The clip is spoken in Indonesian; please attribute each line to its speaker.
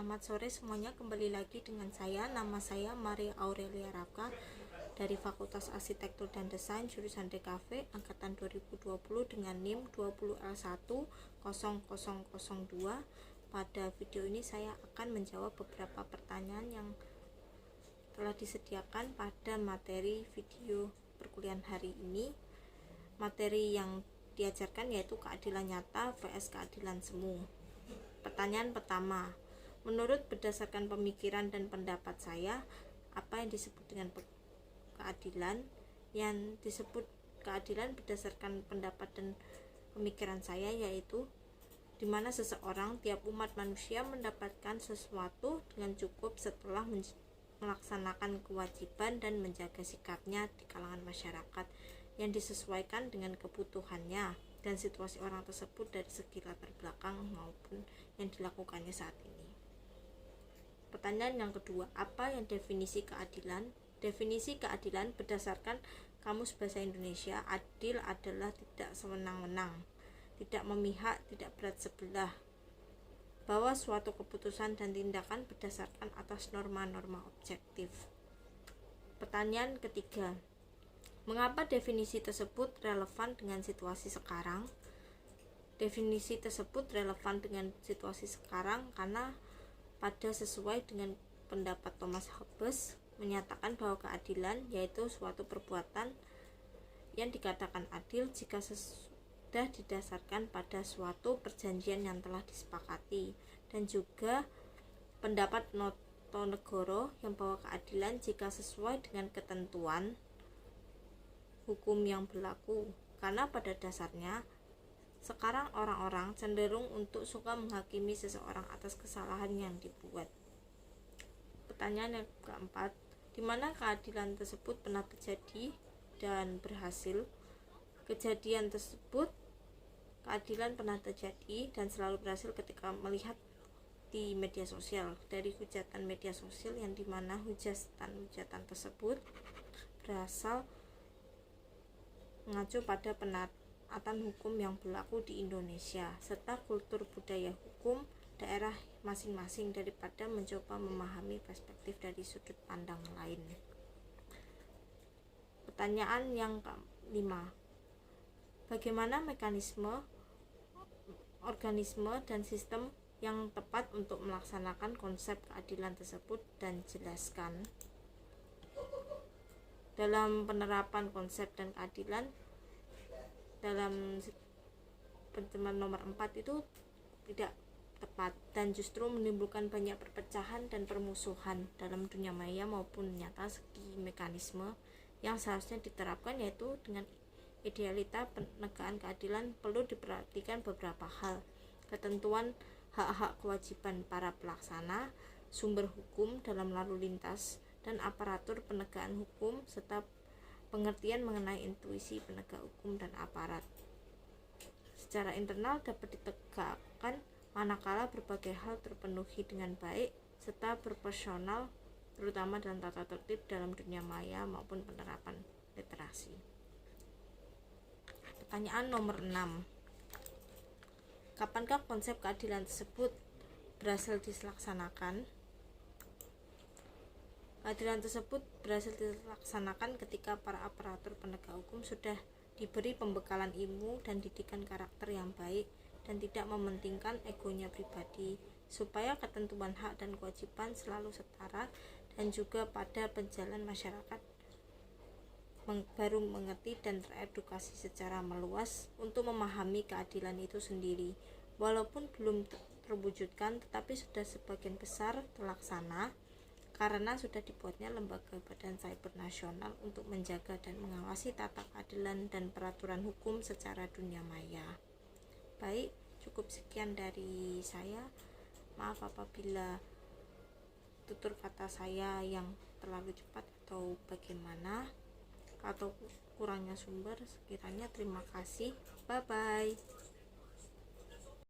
Speaker 1: selamat sore semuanya. Kembali lagi dengan saya. Nama saya Maria Aurelia Raka dari Fakultas Arsitektur dan Desain jurusan DKV angkatan 2020 dengan NIM 20L10002. Pada video ini saya akan menjawab beberapa pertanyaan yang telah disediakan pada materi video perkuliahan hari ini. Materi yang diajarkan yaitu keadilan nyata vs keadilan semu. Pertanyaan pertama, menurut berdasarkan pemikiran dan pendapat saya, apa yang disebut dengan keadilan? Yang disebut keadilan berdasarkan pendapat dan pemikiran saya yaitu di mana seseorang, tiap umat manusia mendapatkan sesuatu dengan cukup setelah melaksanakan kewajiban dan menjaga sikapnya di kalangan masyarakat yang disesuaikan dengan kebutuhannya dan situasi orang tersebut dari segi latar belakang maupun yang dilakukannya saat ini. Pertanyaan yang kedua, apa yang definisi keadilan? Definisi keadilan berdasarkan Kamus Bahasa Indonesia, adil adalah tidak sewenang-wenang, tidak memihak, tidak berat sebelah, bahwa suatu keputusan dan tindakan berdasarkan atas norma-norma objektif. Pertanyaan ketiga, mengapa definisi tersebut relevan dengan situasi sekarang? Definisi tersebut relevan dengan situasi sekarang karena sesuai dengan pendapat Thomas Hobbes menyatakan bahwa keadilan yaitu suatu perbuatan yang dikatakan adil jika sudah didasarkan pada suatu perjanjian yang telah disepakati, dan juga pendapat Notonegoro yang bahwa keadilan jika sesuai dengan ketentuan hukum yang berlaku, karena pada dasarnya sekarang orang-orang cenderung untuk suka menghakimi seseorang atas kesalahan yang dibuat. Pertanyaan yang keempat, di mana keadilan tersebut pernah terjadi dan berhasil? Kejadian tersebut, keadilan pernah terjadi dan selalu berhasil ketika melihat di media sosial, dari hujatan media sosial yang dimana hujatan tersebut berasal mengacu pada penaatan hukum yang berlaku di Indonesia serta kultur budaya hukum daerah masing-masing daripada mencoba memahami perspektif dari sudut pandang lain. Pertanyaan yang kelima, bagaimana mekanisme, organisme, dan sistem yang tepat untuk melaksanakan konsep keadilan tersebut, dan jelaskan. Dalam penerapan konsep dan keadilan dalam pertemuan nomor 4 itu tidak tepat dan justru menimbulkan banyak perpecahan dan permusuhan dalam dunia maya maupun nyata. Segi mekanisme yang seharusnya diterapkan yaitu dengan idealita penegakan keadilan perlu diperhatikan beberapa hal: ketentuan hak-hak kewajiban para pelaksana, sumber hukum dalam lalu lintas dan aparatur penegakan hukum, serta pengertian mengenai intuisi penegak hukum dan aparat. Secara internal dapat ditegakkan manakala berbagai hal terpenuhi dengan baik serta proporsional, terutama dalam tata tertib dalam dunia maya maupun penerapan literasi. Pertanyaan nomor 6, kapankah konsep keadilan tersebut berhasil dilaksanakan? Keadilan tersebut berhasil dilaksanakan ketika para aparatur penegak hukum sudah diberi pembekalan ilmu dan didikan karakter yang baik dan tidak mementingkan egonya pribadi, supaya ketentuan hak dan kewajiban selalu setara, dan juga pada penjalan masyarakat baru mengerti dan teredukasi secara meluas untuk memahami keadilan itu sendiri. Walaupun belum terwujudkan, tetapi sudah sebagian besar terlaksana karena sudah dibuatnya lembaga badan cyber nasional untuk menjaga dan mengawasi tata keadilan dan peraturan hukum secara dunia maya. Baik, cukup sekian dari saya. Maaf apabila tutur kata saya yang terlalu cepat atau bagaimana, atau kurangnya sumber sekiranya. Terima kasih. Bye bye.